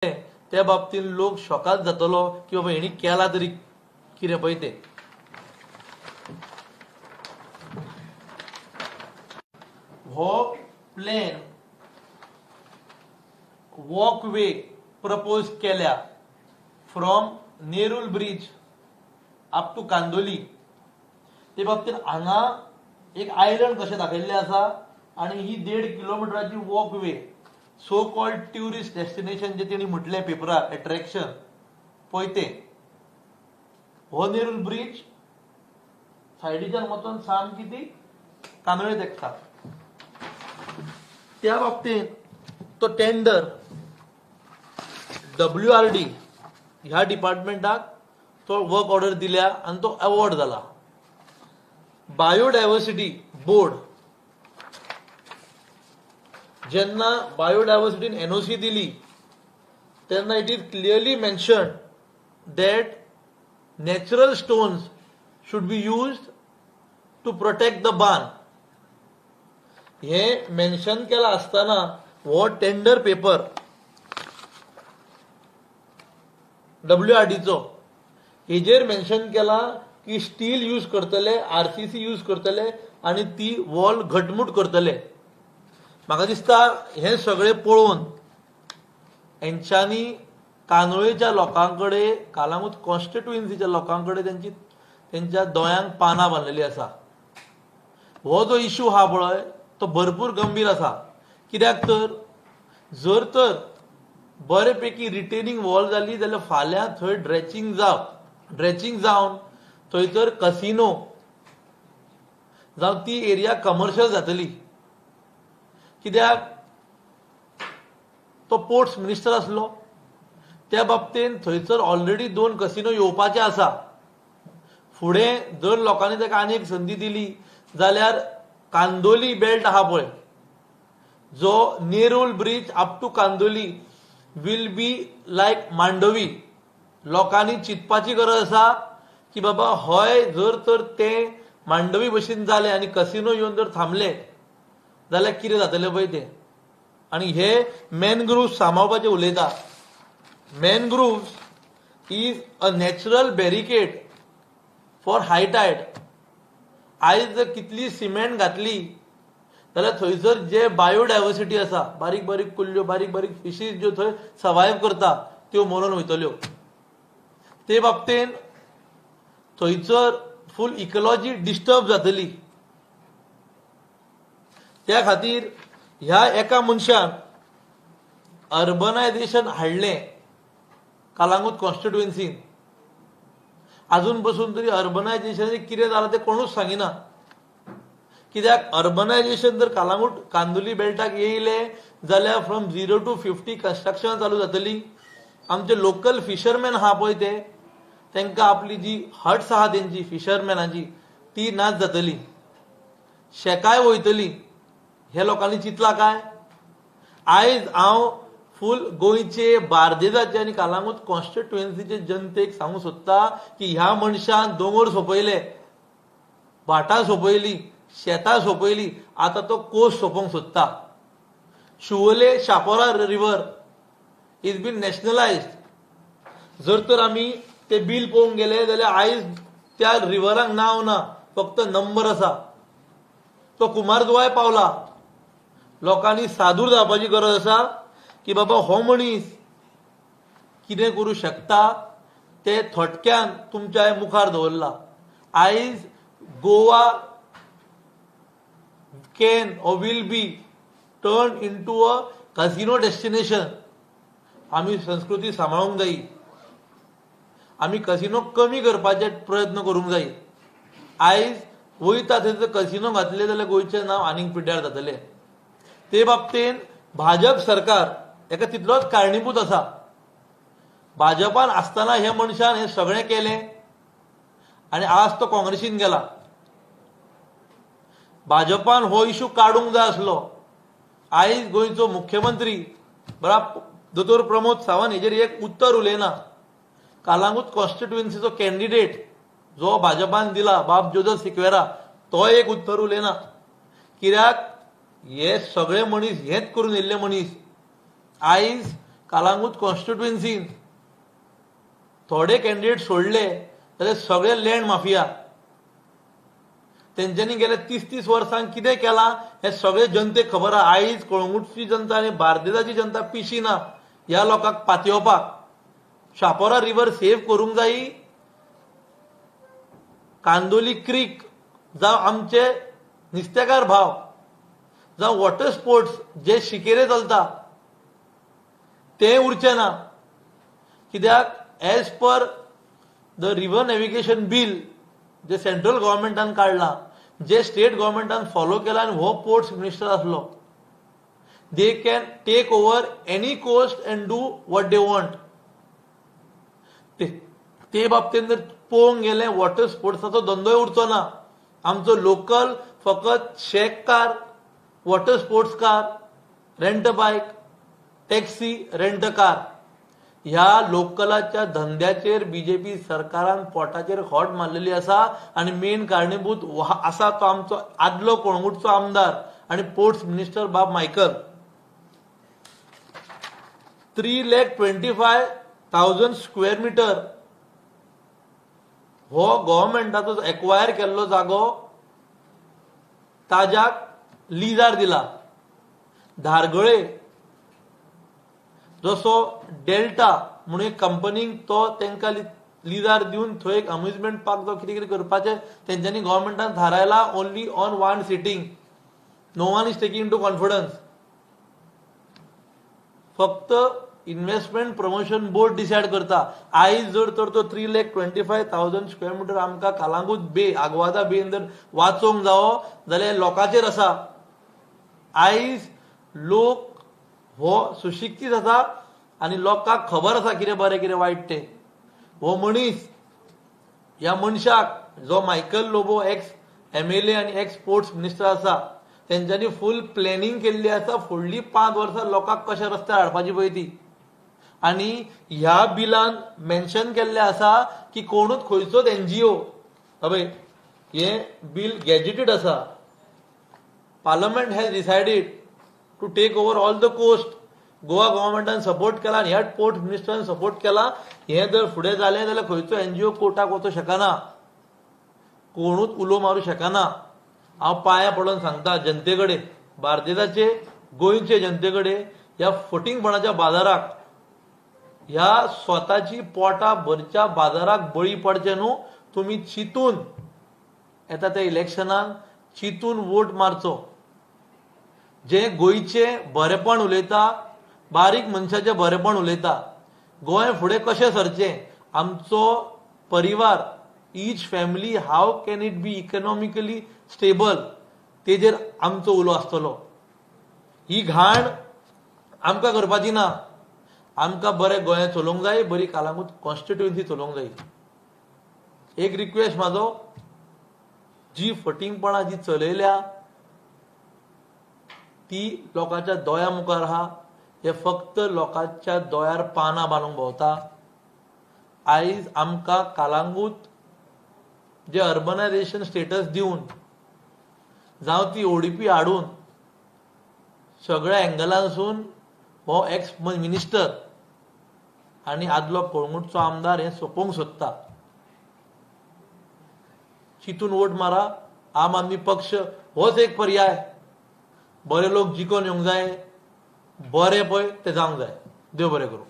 त्या बाबतीत लोक शॉकात जातलो की बाबा हेणी केला तरी कितें पळय ते. हो प्लेन वॉकवे प्रपोज केल्या from Nerul bridge up to Candolim. ते बाबतीत हांगा एक आयलंड कशें दाखयल्लें आसा आणि ही 1.5 किलोमिटराची walkway so called tourist destination जे तेणी म्हटलें पेपरार अट्रॅक्शन पळय ते. हो नेरुल ब्रिज सायडीच्यान वचोन सामकी ती कांदोळे तेकता. त्या बाबतीत तो टेंडर WRD ह्या डिपार्टमेंटाक तो वर्क ऑर्डर दिल्या आणि तो अवॉर्ड जाला. बायोडायव्हर्सिटी बोर्ड जेन्ना बायोडायव्हर्सिटीन NOC दिली तेन्ना it is clearly mentioned that natural stones should be used to protect the barn. हे मेन्शन केला असताना हो टेंडर पेपर WRDचो हेजेर मेन्शन केला की स्टील यूज करतले, RCC यूज करतले आणि ती वॉल घटमूट करतले. म्हाका दिसता हे सगळे पळोवन हेंच्यांनी कांदोळेच्या लोकांकडे कालांगूट कॉन्स्टिट्युएन्सीच्या लोकांकडे त्यांच्या दोळ्यांक पानां बांदलेली आसा. हो जो इश्यू हा पळय तो भरपूर गंभीर आसा. कित्याक तर जर तर बरेपैकी रिटेनिंग वॉल जाली जाल्यार फाल्यां थंय ड्रेचिंग जावन थंयसर कसिनो जावं ती एरिया कमर्शियल जातली. कित्याक तो पोर्ट्स मिनिस्टर आसलो त्या बाबतीत थंयसर ऑलरेडी 2 कसिनो येवपाचे आसा. फुडें जर लोकांनी ताका आनी एक संदी दिली जाल्यार कांदोली बेल्ट आहा पळय जो Nerul bridge up to Candolim will be like Mandovi. लोकांनी चिंतपाची गरज आसा की बाबा हय जर तर ते मांडवी भशेन जाले आनी कसिनो येवन जर थांबले जाल्यार कितें जातलें पळय ते. आनी हे मॅनग्रुव्स सांबाळपाचे उलयता. Mangroves is a natural barricade for high tide. आयज जर कितली सिमेंट घातली जाल्यार थंयसर जे बायोडायव्हर्सिटी आसा बारीक बारीक कुल्ल्यो बारीक बारीक फिशीस ज्यो थंय सर्वायव करता त्यो मरून वयतल्यो. ते बाबतीत थंयसर फूल इकॉलॉजी डिस्टर्ब जातली. त्या खातीर ह्या एका मनशान अर्बनायझेशन हाडलें कालांगूट कॉन्स्टिट्युएन्सीन. अजून पासून तरी अर्बनायझेशन कितें जालां तें कोणूच सांगिना. कित्याक अर्बनायझेशन जर कालांगूट कांदोली बेल्टाक येयले जाल्यार फ्रॉम 0 to 50 कन्स्ट्रक्शन चालू जातली. आमचे लोकल फिशरमॅन आहा पळय ते तांकां आपली जी हट्स आहा तेंची फिशरमॅनाची ती नाच जातली. शेकाय वयतली. हे लोकांनी चिंतला काय. आयज हांव फूल गोंयचे बार्देजाचे आनी कालांगूट कॉन्स्टिट्युएन्सीचे जनतेक सांगूं सोदता की ह्या मनशान दोंगर सोंपयले, भाटां सोंपयली, शेतां सोंपयली, आतां तो कोस सोंपोवंक सोदता. शुवले शापोरा रिवर इज बीन नॅशनलायज्ड. जर तर आमी ते बील पळोवंक गेले जाल्यार आयज त्या रिवराक नांव ना, फक्त नंबर आसा. तो कुमारजुंवाय पावला. लोकांनी सादूर जावपाची गरज आसा की बाबा हो मनीस कितें करूं शकता ते थोडक्यान तुमच्या मुखार दवरला. आयज Goa can or will be turned into a casino destination. आमी संस्कृती सांबाळूंक जायी. आमी कसिनो कमी करपाचे प्रयत्न करूंक जाय. आयज वयता थंय कसिनो घातले जाल्यार गोंयचें नांव आनीक पिड्ड्यार जातलें. ते बाबतीत भाजप सरकार हेका तितलोच कारणीभूत आसा. भाजपान आसतना हे मनशान हे सगळें केलें आनी आज तो काँग्रेसीन गेला. भाजपान हो इश्यू काडूंक जाय आसलो. आयज गोंयचो मुख्यमंत्री दोतोर प्रमोद सावंत हेजेर एक उत्तर उलयना. कालांगूट कॉन्स्टिट्युएन्सीचो कॅन्डिडेट जो भाजपान दिला बाब जोजफ सिक्वेरा तो एक उत्तर उलयना. कित्याक हे सगळे मनीस हेच करून येयल्ले मनीस आयज कालांगूट कॉन्स्टिट्युएन्सीन थोडे कॅन्डिडेट सोडले जाल्यार सगळे लँड माफिया. तेंच्यांनी गेल्या 30-30 वर्सां कितें केलां हे सगळे जनतेक खबर आहा. आयज कळंगूटची जनता आनी बार्देजाची जनता पिशी ना ह्या लोकांक पातयेवपाक. शापोरा रिव्हर सेव्ह करूंक जायी. कांदोली क्रीक जावं आमचे नुस्तेकार भाव जावं वॉटर स्पोर्ट्स जे शिकेरे चलता ते उरचे ना. कित्याक as per the river navigation bill जे सेंट्रल गव्हर्नमेंटान काडला, जे स्टेट गव्हर्नमेंटान फॉलो केला आनी हो पोर्ट्स मिनिस्टर आसलो, they can take over any coast and do what they want. ते बाबतींत जर पळोवंक गेले वॉटर स्पोर्ट्साचो धंदोय उरचो ना. आमचो लोकल फकत shack car, water sports car, rent bike, taxi, rent car ह्या लोकलाच्या धंद्याचेर बीजेपी सरकारान पोटाचेर खोट मारलेली आसा. आनी मेन कारणीभूत आसा तो आमचो आदलो कळंगूटचो आमदार आनी पोर्ट्स मिनिस्टर बाब मायकल. 3,25,000 स्क्वेअर मिटर हो गव्हर्नमेंटाचो एक्वायर केल्लो जागो ताज्याक लिजार दिला. धारगळे जसो डेल्टा म्हणून एक कंपनीक तो तांकां लिजार दिवन थंय एक अम्युजमेंट पार्क जो कितें कितें करपाचें तेंच्यांनी गव्हर्नमेंटान थारायला only on one sitting. No one is taking to confidence. फक्त इन्व्हेस्टमेंट प्रमोशन बोर्ड डिसायड करता. आयज जर तर तो 3,25,000 स्क्वेअर मिटर आमकां कालांगूट बे आग्वादा बेन जर वाचोवंक जावो जाल्यार लोकांचेर आसा. आयज लोक हो सुशिक्षीत आसा आनी लोकांक खबर आसा कितें बरें कितें वायट तें. हो मनीस ह्या मनशाक जो मायकल लोबो एक्स MLA आनी एक्स स्पोर्ट्स मिनिस्टर आसा तेंच्यांनी फूल प्लॅनिंग केल्ली आसा. फुडलीं 5 वर्सां लोकांक कशें रस्त्यार हाडपाची पळय ती. आनी ह्या बिलान मेन्शन केल्लें आसा की कोणूच खंयचोच NGO पळय हे बिल गॅजेटेड आसा. Parliament has decided to take over all the coast. Goa गव्हर्नमेंटान सपोर्ट केला आनी ह्या पोर्ट मिनिस्टरान सपोर्ट केला. हे जर फुडें जालें जाल्यार खंयचो NGO कोर्टाक वचूं शकना, कोणूच उलो मारूं शकना. हांव पांयां पडोवन सांगता जनते कडेन, बार्देजाचे गोंयचे जनते कडेन, ह्या फटींगपणाच्या बाजाराक, ह्या स्वताची पोटां भरच्या बाजाराक बळी पडचे न्हू. तुमी चिंतून येता त्या इलेक्शनाक चिंतून वोट मारचो. जे गोंयचे बरेपण उलयता, बारीक मनशाचें बरेपण उलयता, गोंय फुडें कशें सरचें, आमचो परिवार, each family how can it be economically stable, तेजेर आमचो उलो आसतलो. ही घाण आमकां करपाची ना. आमकां बरें गोंय चलोवंक जाय, बरी कालांगूट कॉन्स्टिट्युएन्सी चलोवंक जाय. एक रिक्वेस्ट म्हाजो, जी फटींगपणां जी चलयल्या ती लोकांच्या दोळ्या मुखार आहा. हे फक्त लोकांच्या दोळ्यार पानां बांदूंक भोंवता. आयज आमकां कालांगूट जे अर्बनायझेशन स्टेटस दिवन जावं ती ODP हाडून सगळ्या एंगलांसून हो एक्स मिनिस्टर आनी आदलो कळंगूटचो आमदार हे सोपोवंक सोदता. चिंतून वोट मारा. आम आदमी पक्ष होच एक पर्याय. बरे लोक जिखून येवंक जाय, बरें पळय तें जावंक जाय. देव बरें करूं.